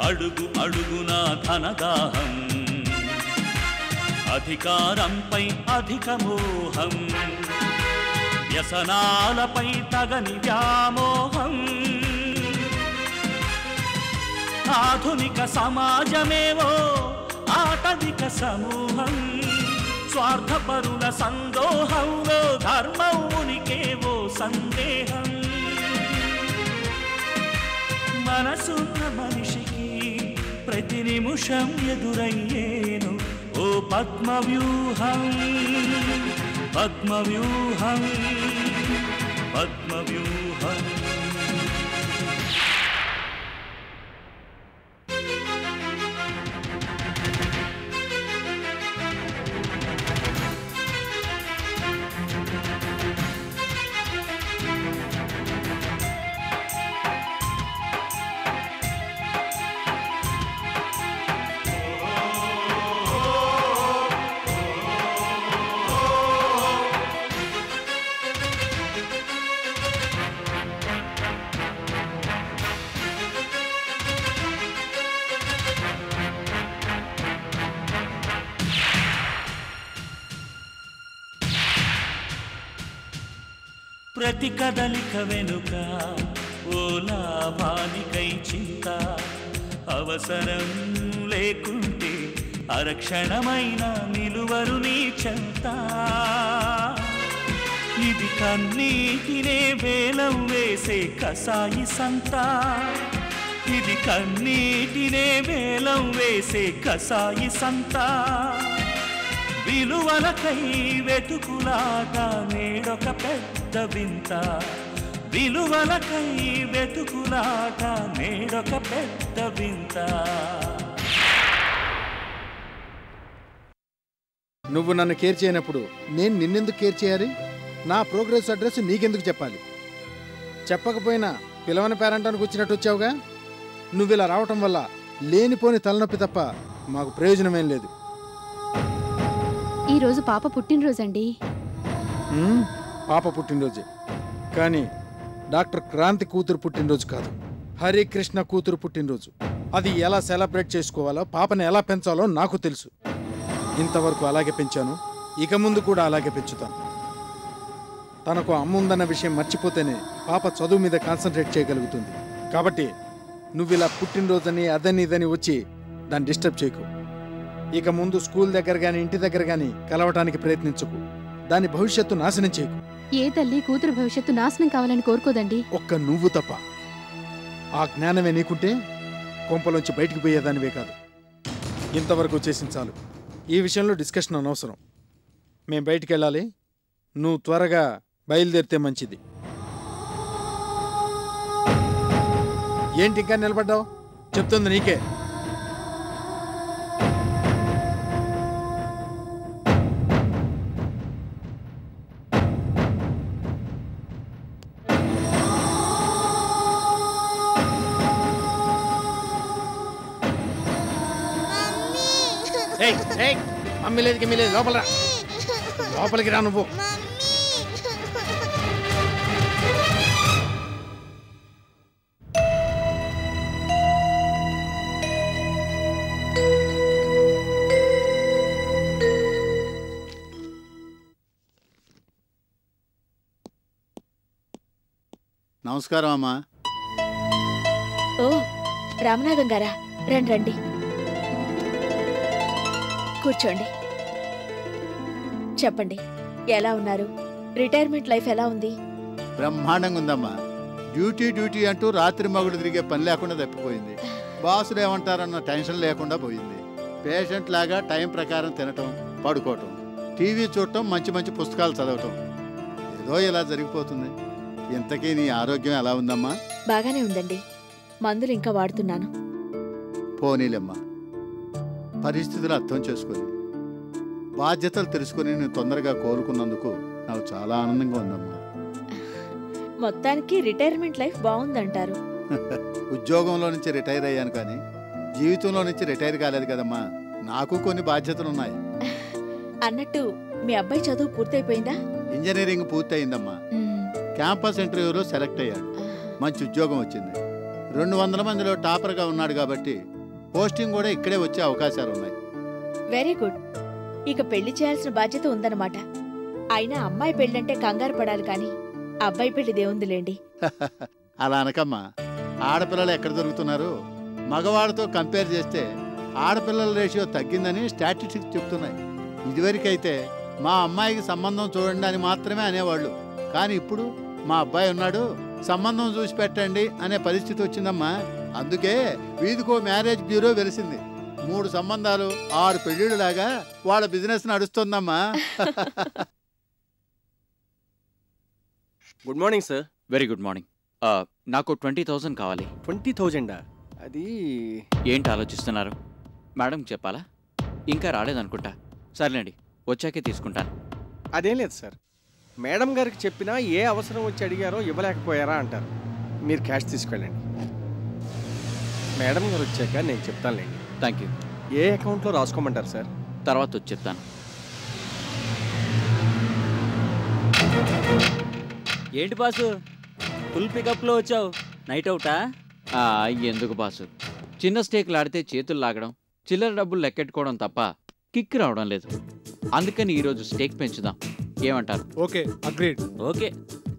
అడుగు అడుగున ధనదాహం, అధికారంపై అధిక మోహం, వ్యసనాలపై తగని వ్యామోహం. ఆధునిక సమాజమేవో ఆటవిక సమూహం, స్వార్థపరుల సందోహంలో ధర్మం ఉనికేవో సందేహం. మనసున్న మనిషికి ప్రతి నిమిషం ఎదురయ్యేను ఓ పద్మవ్యూహం, పద్మవ్యూహం, పద్మవ్యూహం. ప్రతి కదలిక వెనుక ఓ లాభానికై చింత, అవసరం లేకుంటే అరక్షణమైన నిలువరు నీ చెంత. ఇది కన్నీటినే వేలం వేసే కసాయి సంత, ఇది కన్నీటినే వేలం వేసే కసాయి సంత. విలువలకై వెతుకులాట నేడొక పెద్ద వింత, విలువలకై వెతుకులాట నేడొక పెద్ద వింత. నువ్వు నన్ను కేర్ చేయనప్పుడు నేను నిన్నెందుకు కేర్ చేయాలి? నా ప్రోగ్రెస్ అడ్రస్ నీకెందుకు చెప్పాలి? చెప్పకపోయినా పిలవని పేరంటానికి వచ్చినట్టు వచ్చావుగా. నువ్వు ఇలా రావటం వల్ల లేనిపోని తలనొప్పి తప్ప మాకు ప్రయోజనమేం లేదు. ఈరోజు పాప పుట్టినరోజండి. పాప పుట్టినరోజే, కానీ డాక్టర్ క్రాంతి కూతురు పుట్టినరోజు కాదు, హరికృష్ణ కూతురు పుట్టినరోజు. అది ఎలా సెలబ్రేట్ చేసుకోవాలో, పాపని ఎలా పెంచాలో నాకు తెలుసు. ఇంతవరకు అలాగే పెంచాను, ఇక ముందు కూడా అలాగే పెంచుతాను. తనకు అమ్ముందన్న విషయం మర్చిపోతేనే పాప చదువు మీద కాన్సన్ట్రేట్ చేయగలుగుతుంది. కాబట్టి నువ్వు ఇలా పుట్టినరోజని అదని ఇదని వచ్చి దాన్ని డిస్టర్బ్ చేయకు. ఇక ముందు స్కూల్ దగ్గర గాని ఇంటి దగ్గర గాని కలవటానికి ప్రయత్నించకు. దాని భవిష్యత్తు నాశనం చేయకు. ఏ తల్లి కూతురు భవిష్యత్తు నాశనం కావాలని కోరుకోదండి. ఒక్క నువ్వు తప్ప. ఆ జ్ఞానమే నీకుంటే కొంపలోంచి బయటికి పోయేదానివే కాదు. ఇంతవరకు చేసిన చాలు. ఈ విషయంలో డిస్కషన్ అనవసరం. మేం బయటికి వెళ్ళాలి. నువ్వు త్వరగా బయలుదేరితే మంచిది. ఏంటి ఇంకా నిలబడ్డావు? చెప్తుంది నీకే. మమ్మీ లేదు గిమ్మి లేదు, లోపల రా. లోపలికి రా నువ్వు. నమస్కారం అమ్మా. ఓ రామనాథం గారా, రండి రండి, కూర్చోండి. చెప్పండి, ఎలా ఉన్నారు? రిటైర్మెంట్ లైఫ్ ఎలా ఉంది? బ్రహ్మాండంగా ఉందమ్మా. డ్యూటీ డ్యూటీ అంటూ రాత్రి మగుడు తిరిగే పని లేకుండా తప్పిపోయింది. బాసులు ఏమంటారన్న టెన్షన్ లేకుండా పోయింది. పేషెంట్ లాగా టైం ప్రకారం తినటం, పడుకోవటం, టీవీ చూడటం, మంచి మంచి పుస్తకాలు చదవటం, ఏదో ఇలా జరిగిపోతుంది. ఇంతకీ నీ ఆరోగ్యం ఎలా ఉందమ్మా? బాగానే ఉందండి, మందులు ఇంకా వాడుతున్నాను. పోనీలమ్మా, పరిస్థితులు అర్థం చేసుకొని బాధ్యతలు తెలుసుకొని నేను తొందరగా కోలుకున్నందుకు నాకు చాలా ఆనందంగా ఉందమ్మా. మొత్తానికి రిటైర్మెంట్ లైఫ్ బాగుందంటారు. ఉద్యోగంలో నుంచి రిటైర్ అయ్యాను, కానీ జీవితంలో నుంచి రిటైర్ కాలేదు కదమ్మా. నాకు కొన్ని బాధ్యతలు ఉన్నాయి. అన్నట్టు మీ అబ్బాయి చదువు పూర్తయిపోయిందా? ఇంజనీరింగ్ పూర్తయిందమ్మా. క్యాంపస్ ఇంటర్వ్యూలో సెలెక్ట్ అయ్యాడు. మంచి ఉద్యోగం వచ్చింది. 200 మందిలో టాపర్గా ఉన్నాడు కాబట్టి పోస్టింగ్ కూడా ఇక్కడే వచ్చే అవకాశాలు ఉన్నాయి. Very good. ఇక పెళ్లి చేయాల్సిన బాధ్యత ఉందన్నమాట. అయినా అమ్మాయి పెళ్ళంటే కంగారు పడాలి కానీ అబ్బాయి పెళ్లిదేముందిలేండి. అలా అనకమ్మా. ఆడపిల్లలు ఎక్కడ దొరుకుతున్నారు? మగవాడితో కంపేర్ చేస్తే ఆడపిల్లల రేషియో తగ్గిందని స్టాటిస్టిక్స్ చెప్తున్నాయి. ఇదివరకైతే మా అమ్మాయికి సంబంధం చూడండి అని మాత్రమే అనేవాళ్ళు. కానీ ఇప్పుడు మా అబ్బాయి ఉన్నాడు, సంబంధం చూసి పెట్టండి అనే పరిస్థితి వచ్చిందమ్మా. అందుకే వీధికో మ్యారేజ్ బ్యూరో వెలిసింది. 3 సంబంధాలు 6 పెళ్ళిళ్ళు లాగా వాళ్ళ బిజినెస్ నడుస్తుందమ్మా. Good morning sir. Very good morning. నాకు 20,000 కావాలి. 20,000 అది ఏంటి ఆలోచిస్తున్నారు? మేడం చెప్పాలా? ఇంకా రాలేదనుకుంటా. సర్లేండి, వచ్చాకే తీసుకుంటాను. అదేం లేదు సార్. మేడం గారికి చెప్పినా ఏ అవసరం వచ్చి అడిగారో ఇవ్వలేకపోయారా అంటారు. మీరు క్యాష్ తీసుకెళ్ళండి. మేడం గారు వచ్చాక నేను చెప్తానులేండి. Thank you. ఏ అకౌంట్లో రాసుకోమంటారు సార్? తర్వాత వచ్చి చెప్తాను. ఏంటి బాసు, ఫుల్ పికప్లో వచ్చావు? నైట్ అవుటా? ఎందుకు బాసు, చిన్న స్టేక్లు ఆడితే చేతులు లాగడం, చిల్లర డబ్బులు లెక్కెట్టుకోవడం తప్ప కిక్ రావడం లేదు. అందుకని ఈరోజు స్టేక్ పెంచుదాం. ఏమంటారు? Okay, agreed. ఓకే.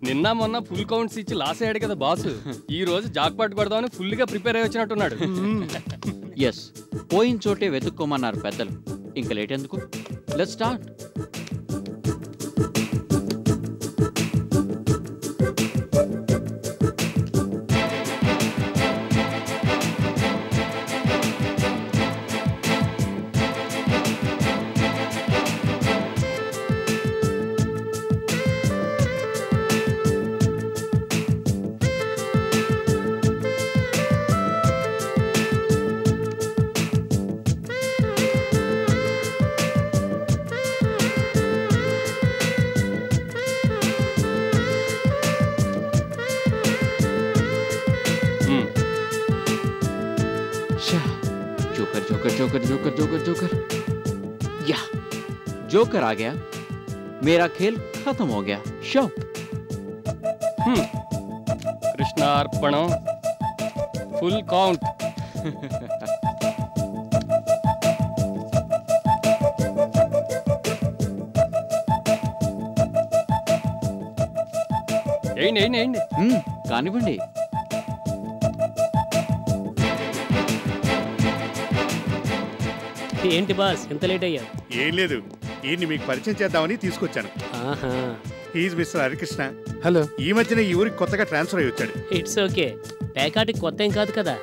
నిన్న మొన్న ఫుల్ కౌంట్స్ ఇచ్చి లాస్ అయ్యాడు కదా బాసు. ఈ రోజు జాక్పాట్ కొడదామని ఫుల్గా ప్రిపేర్ అయ్యి వచ్చినట్టున్నాడు. ఎస్, పోయిన చోటే వెతుక్కోమన్నారు పెద్దలు. ఇంకా లేట్ ఎందుకు? Let's start. Joker joker joker joker joker या जोकर आ गया. मेरा खेल खत्म हो गया. शो. कृष्णार्पणम. Full count. కానివ్వండి. ఏంటి బాస్ ఇంత లేట్ అయ్యా? ఏం లేదు, ఈయన్ని మీకు పరిచయం చేద్దామని తీసుకొచ్చాను. He's mister Harikrishna. హలో. ఈ మధ్యన ఈ ఊరికి కొత్తగా ట్రాన్స్ఫర్ అయ్యి వచ్చాడు. It's okay. పేకాటికి కొత్త ఏం కాదు కదా.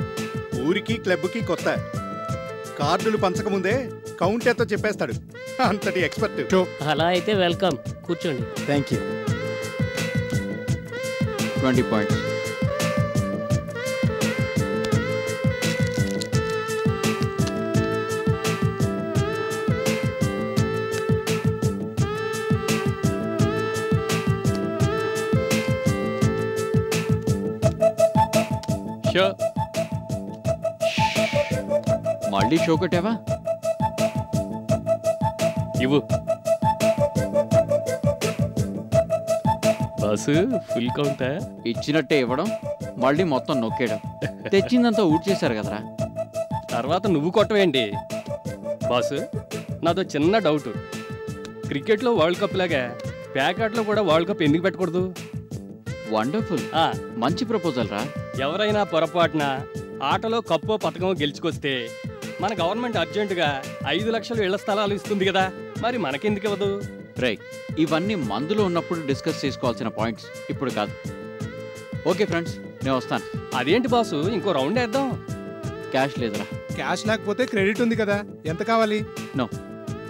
ఊరికి క్లబ్కి కొత్త. కార్డులు పంచకముందే కౌంట్ ఎంతో చెప్పేస్తాడు. అంతటి ఎక్స్పర్ట్. అలా అయితే వెల్కమ్, కూర్చోండి. Thank you. 20 points. మళ్ళీ షో కొట్టావా? ఇవ్వు బాసు. ఫుల్ కౌంటా? ఇచ్చినట్టే ఇవ్వడం, మళ్ళీ మొత్తం నొక్కేయడం. తెచ్చిందంతా ఊడ్చేశారు కదరా. తర్వాత నువ్వు కొట్టవేంటి బాసు? నాదో చిన్న డౌట్. క్రికెట్లో వరల్డ్ కప్ లాగా ప్యాకాట్లో కూడా వరల్డ్ కప్ ఎందుకు పెట్టకూడదు? వండర్ఫుల్. మంచి ప్రపోజల్ రా. ఎవరైనా పొరపాటున ఆటలో కప్పో పథకమో గెలుచుకొస్తే మన గవర్నమెంట్ అర్జెంటుగా 5 లక్షలు ఇళ్ల స్థలాలు ఇస్తుంది కదా, మరి మనకెందుకు ఇవ్వదు? రైట్, ఇవన్నీ మందులో ఉన్నప్పుడు డిస్కస్ చేసుకోవాల్సిన పాయింట్స్, ఇప్పుడు కాదు. ఓకే ఫ్రెండ్స్, నేను వస్తాను. అదేంటి బాసు, ఇంకో రౌండ్ వేద్దాం. క్యాష్ లేదురా. క్యాష్ లేకపోతే క్రెడిట్ ఉంది కదా, ఎంత కావాలి? నో,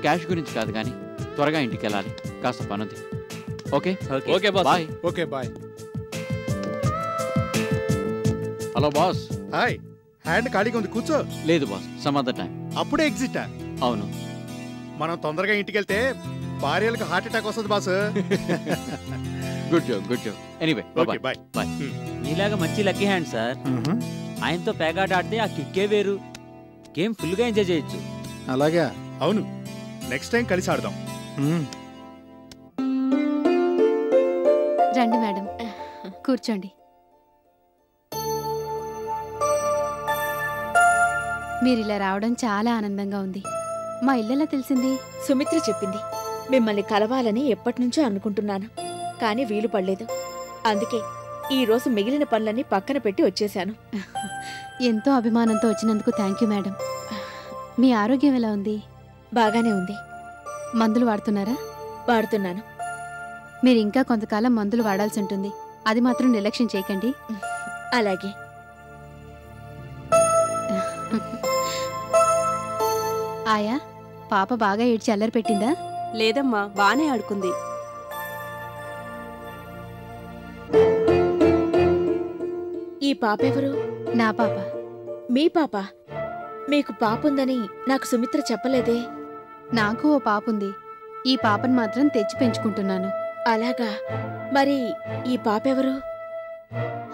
క్యాష్ గురించి కాదు కానీ త్వరగా ఇంటికి వెళ్ళాలి, కాస్త పనుంది. Okay okay boss. Bye. Okay bye. Hello boss. Hi. Hand ఖాళీగా ఉంది, కూర్చో. లేదు బాస్, సమ్ అదర్ టైం. అప్పుడే ఎగ్జిట్? అవును. మనం తొందరగా ఇంటికి వెళ్తే భార్యలకు హార్ట్ అటాక్ వస్తుంది boss. Good joke, good joke. Anyway okay bye. Bye. నీలాగా మంచి లక్కీ హ్యాండ్ సార్. ఆయనతో పేకాట ఆడితే ఆ కిక్కే వేరు. గేమ్ ఫుల్గా ఎంజాయ్ చేయొచ్చు. అలాగా? అవును, నెక్స్ట్ టైం కలిసి ఆడదాం. రండి మేడం, కూర్చోండి. మీరిలా రావడం చాలా ఆనందంగా ఉంది. మా ఇల్లెలా తెలిసింది? సుమిత్ర చెప్పింది. మిమ్మల్ని కలవాలని ఎప్పటినుంచో అనుకుంటున్నాను, కానీ వీలు పడలేదు. అందుకే ఈ రోజు మిగిలిన పనులన్నీ పక్కన పెట్టి వచ్చేశాను. ఎంతో అభిమానంతో వచ్చినందుకు థ్యాంక్ యూ మేడం. మీ ఆరోగ్యం ఎలా ఉంది? బాగానే ఉంది. మందులు వాడుతున్నారా? వాడుతున్నాను. మీరు ఇంకా కొంతకాలం మందులు వాడాల్సి ఉంటుంది. అది మాత్రం నిర్లక్ష్యం చేయకండి. అలాగే. ఆయా, పాప బాగా ఏడ్చి అల్లరి పెట్టిందా? లేదమ్మా, బానే ఆడుకుంది. ఈ పాపెవరు? నా పాప. మీ పాప? మీకు పాపుందని నాకు సుమిత్ర చెప్పలేదే. నాకు ఓ పాపుంది. ఈ పాపను మాత్రం తెచ్చి పెంచుకుంటున్నాను. అలాగా? మరి ఈ పాపెవరు?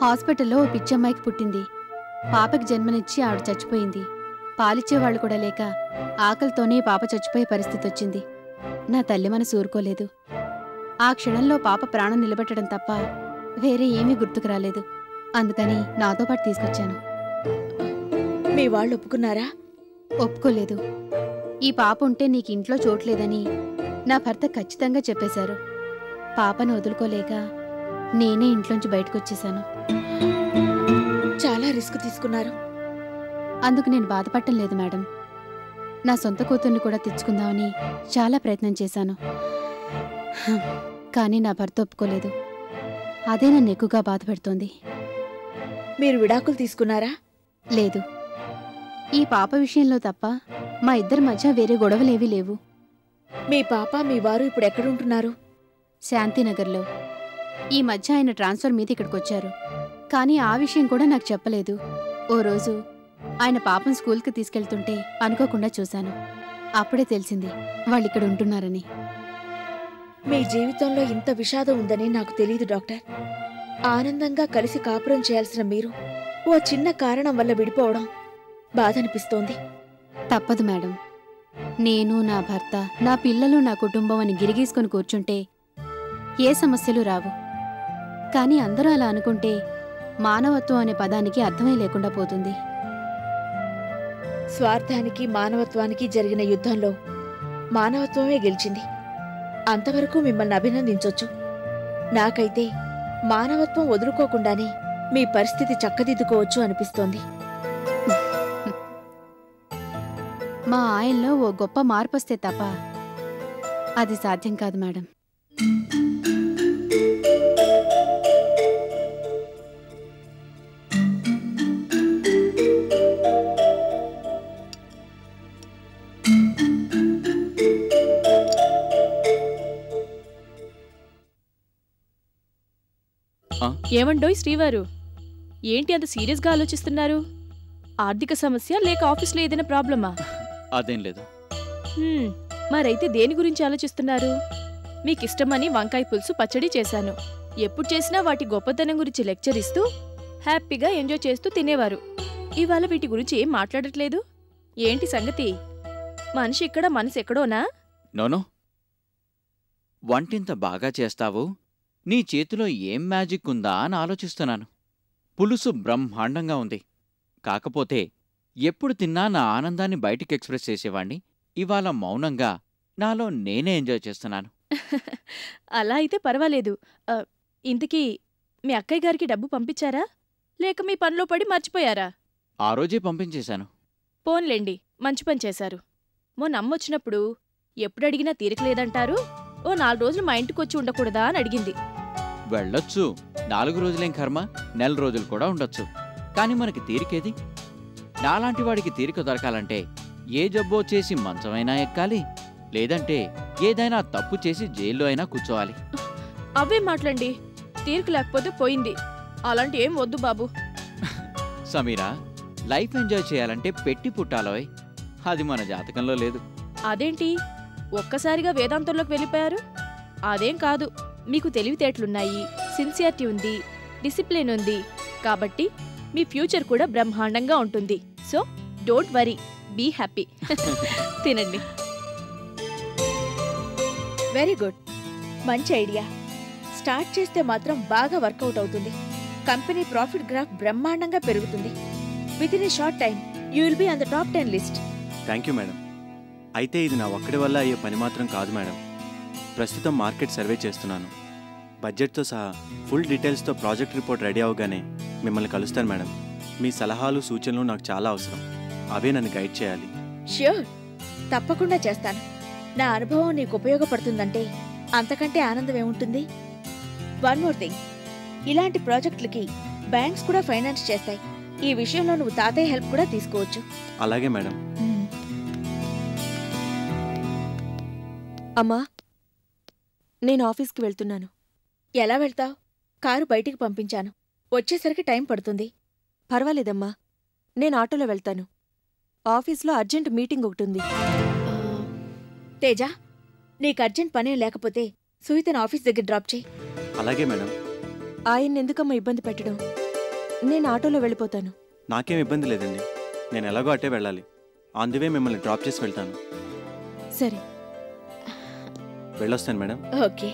హాస్పిటల్లో ఓ పిచ్చమ్మాయికి పుట్టింది. పాపకి జన్మనిచ్చి ఆవిడ చచ్చిపోయింది. పాలిచ్చేవాళ్లు కూడా లేక ఆకలితోనే పాప చచ్చిపోయే పరిస్థితి వచ్చింది. నా తల్లి మనసు ఊరుకోలేదు. ఆ క్షణంలో పాప ప్రాణం నిలబెట్టడం తప్ప వేరే ఏమీ గుర్తుకు రాలేదు. అందుకని నాతో పాటు తీసుకొచ్చాను. మీ వాళ్ళు ఒప్పుకున్నారా? ఒప్పుకోలేదు. ఈ పాప ఉంటే నీకు ఇంట్లో చోట్లేదని నా భర్త ఖచ్చితంగా చెప్పేశారు. పాపను వదులుకోలేక నేనే ఇంట్లోంచి బయటకొచ్చేశాను. చాలా రిస్క్ తీసుకున్నారు. అందుకు నేను బాధపడటం లేదు మేడం. నా సొంత కూతుర్ని కూడా తెచ్చుకుందామని చాలా ప్రయత్నం చేశాను. కానీ నా భర్త ఒప్పుకోలేదు. అదే నన్ను ఎక్కువగా బాధపెడుతోంది. మీరు విడాకులు తీసుకున్నారా? లేదు. ఈ పాప విషయంలో తప్ప మా ఇద్దరి మధ్య వేరే గొడవలేవీ లేవు. మీ పాప మీ వారు ఇప్పుడు ఎక్కడుంటున్నారు? శాంతినగర్లో. ఈ మధ్య ఆయన ట్రాన్స్ఫర్ మీద ఇక్కడికొచ్చారు. కానీ ఆ విషయం కూడా నాకు చెప్పలేదు. ఓ రోజు ఆయన పాపం స్కూల్కి తీసుకెళ్తుంటే అనుకోకుండా చూశాను. అప్పుడే తెలిసింది వాళ్ళిక్కడ ఉంటున్నారని. మీ జీవితంలో ఇంత విషాదం ఉందని నాకు తెలీదు డాక్టర్. ఆనందంగా కలిసి కాపురం చేయాల్సిన మీరు ఓ చిన్న కారణం వల్ల విడిపోవడం బాధనిపిస్తోంది. తప్పదు మేడం. నేను, నా భర్త, నా పిల్లలు, నా కుటుంబం అని గిరిగీసుకొని కూర్చుంటే ఏ సమస్యలు రావు. కానీ అందరూ అలా అనుకుంటే మానవత్వం అనే పదానికి అర్థమే లేకుండా పోతుంది. స్వార్థానికి మానవత్వానికి జరిగిన యుద్ధంలో మానవత్వమే గెలిచింది. అంతవరకు మిమ్మల్ని అభినందించొచ్చు. నాకైతే మానవత్వం వదులుకోకుండానే మీ పరిస్థితి చక్కదిద్దుకోవచ్చు అనిపిస్తోంది. మా ఆయనలో ఓ గొప్ప మార్పొస్తే తప్ప అది సాధ్యం కాదు మేడం. ఏమండోయ్ శ్రీవారు, ఏంటి అంత సీరియస్గా ఆలోచిస్తున్నారు? ఆర్థిక సమస్య లేక ఆఫీస్లో ఏదైనా ప్రాబ్లమా? అదేం లేదు. మరైతే దేని గురించి ఆలోచిస్తున్నారు? మీకిష్టమని వంకాయ పులుసు పచ్చడి చేశాను. ఎప్పుడు చేసినా వాటి గొప్పతనం గురించి లెక్చర్ ఇస్తూ హ్యాపీగా ఎంజాయ్ చేస్తూ తినేవారు. ఇవాళ వీటి గురించి ఏం మాట్లాడట్లేదు. ఏంటి సంగతి? మనిషి ఇక్కడ మనసు ఎక్కడోనా? నోనో, వంటింత బాగా చేస్తావు, నీ చేతిలో ఏం మ్యాజిక్ ఉందా అని ఆలోచిస్తున్నాను. పులుసు బ్రహ్మాండంగా ఉంది. కాకపోతే ఎప్పుడు తిన్నా నా ఆనందాన్ని బయటికి ఎక్స్ప్రెస్ చేసేవాణ్ణి. ఇవాళ మౌనంగా నాలో నేనే ఎంజాయ్ చేస్తున్నాను. అలా అయితే పర్వాలేదు. ఇంతకీ మీ అక్కయ్య గారికి డబ్బు పంపించారా లేక మీ పనిలో పడి మర్చిపోయారా? ఆ రోజే పంపించేశాను. పోన్లేండి, మంచి పని చేశారు. మొన్న అమ్మొచ్చినప్పుడు ఎప్పుడడిగినా తీరికలేదంటారు. ఓ 4 రోజులు మా ఇంటికొచ్చి ఉండకూడదా అని అడిగింది. వెళ్ళొచ్చు, 4 రోజులేం కర్మ, నెల రోజులు కూడా ఉండొచ్చు. కాని మనకి తీరికేది? నాలాంటి వాడికి తీరిక దొరకాలంటే ఏ జబ్బో చేసి మంచమైనా ఎక్కాలి, లేదంటే ఏదైనా తప్పు చేసి జైల్లో అయినా కూర్చోవాలి. అవే మాట్లాడండి. తీరిక లేకపోతే పోయింది. అలాంటి ఏం వద్దు బాబు. సమీరా, లైఫ్ ఎంజాయ్ చేయాలంటే పెట్టి పుట్టాలోయ్. అది మన జాతకంలో లేదు. అదేంటి ఒక్కసారిగా వేదాంతంలోకి వెళ్ళిపోయారు? అదేం కాదు, మీకు తెలివితేటలున్నాయి, సిన్సియారిటీ ఉంది, డిసిప్లిన్ ఉంది. కాబట్టి మీ ఫ్యూచర్ కూడా బ్రహ్మాండంగా ఉంటుంది. So don't worry, be happy. తినండి. వెరీ గుడ్, మంచి ఐడియా. స్టార్ట్ చేస్తే మాత్రం బాగా వర్కౌట్ అవుతుంది. కంపెనీ ప్రాఫిట్ గ్రాఫ్ బ్రహ్మాండంగా పెరుగుతుంది. With in a short time you will be on the top 10 list. Thank you madam. అయితే ఇది నా ఒక్కడి వల్ల అయ్యే పని మాత్రం కాదు మేడం. ప్రస్తుతం మార్కెట్ సర్వే చేస్తున్నాను. బడ్జెట్తో సహా ఫుల్ డీటెయిల్స్తో ప్రాజెక్ట్ రిపోర్ట్ రెడీ అవగానే మిమ్మల్ని కలుస్తాను మేడం. మీ సలహాలు సూచనలు నాకు చాలా అవసరం. అవే నన్ను గైడ్ చేయాలి. ష్యూర్, తప్పకుండా చేస్తాను. నా అనుభవం నీకు ఉపయోగపడుతుందంటే అంతకంటే ఆనందం ఏముంటుంది? వన్ మోర్ థింగ్, ఇలాంటి ప్రాజెక్టులకి బ్యాంక్స్ కూడా ఫైనాన్స్ చేస్తాయి. ఈ విషయంలో నువ్వు తాతయ్య హెల్ప్ కూడా తీసుకోవచ్చు. అలాగే మేడం. అమ్మా, నేను ఆఫీస్కి వెళ్తున్నాను. ఎలా వెళ్తావు? కారు బయటికి పంపించాను. వచ్చేసరికి టైం పడుతుంది. పర్వాలేదమ్మా, నేను ఆటోలో వెళ్తాను. ఆఫీస్లో అర్జెంట్ మీటింగ్ ఒకటి ఉంది. తేజ, నీకు అర్జెంట్ పనేం లేకపోతే సుహితను ఆఫీస్ దగ్గర డ్రాప్ చేయి. అలాగే మేడం. ఆయన్ని ఎందుకమ్మా ఇబ్బంది పెట్టడం? నేను ఆటోలో వెళ్ళిపోతాను. నాకేం ఇబ్బంది లేదండి. నేను ఎలాగో అట్టే వెళ్ళాలి. ఆన్ ది వే మిమ్మల్ని డ్రాప్ చేసి వెళ్తాను. సరే, వెళ్ళొస్తాను మేడం. ఓకే.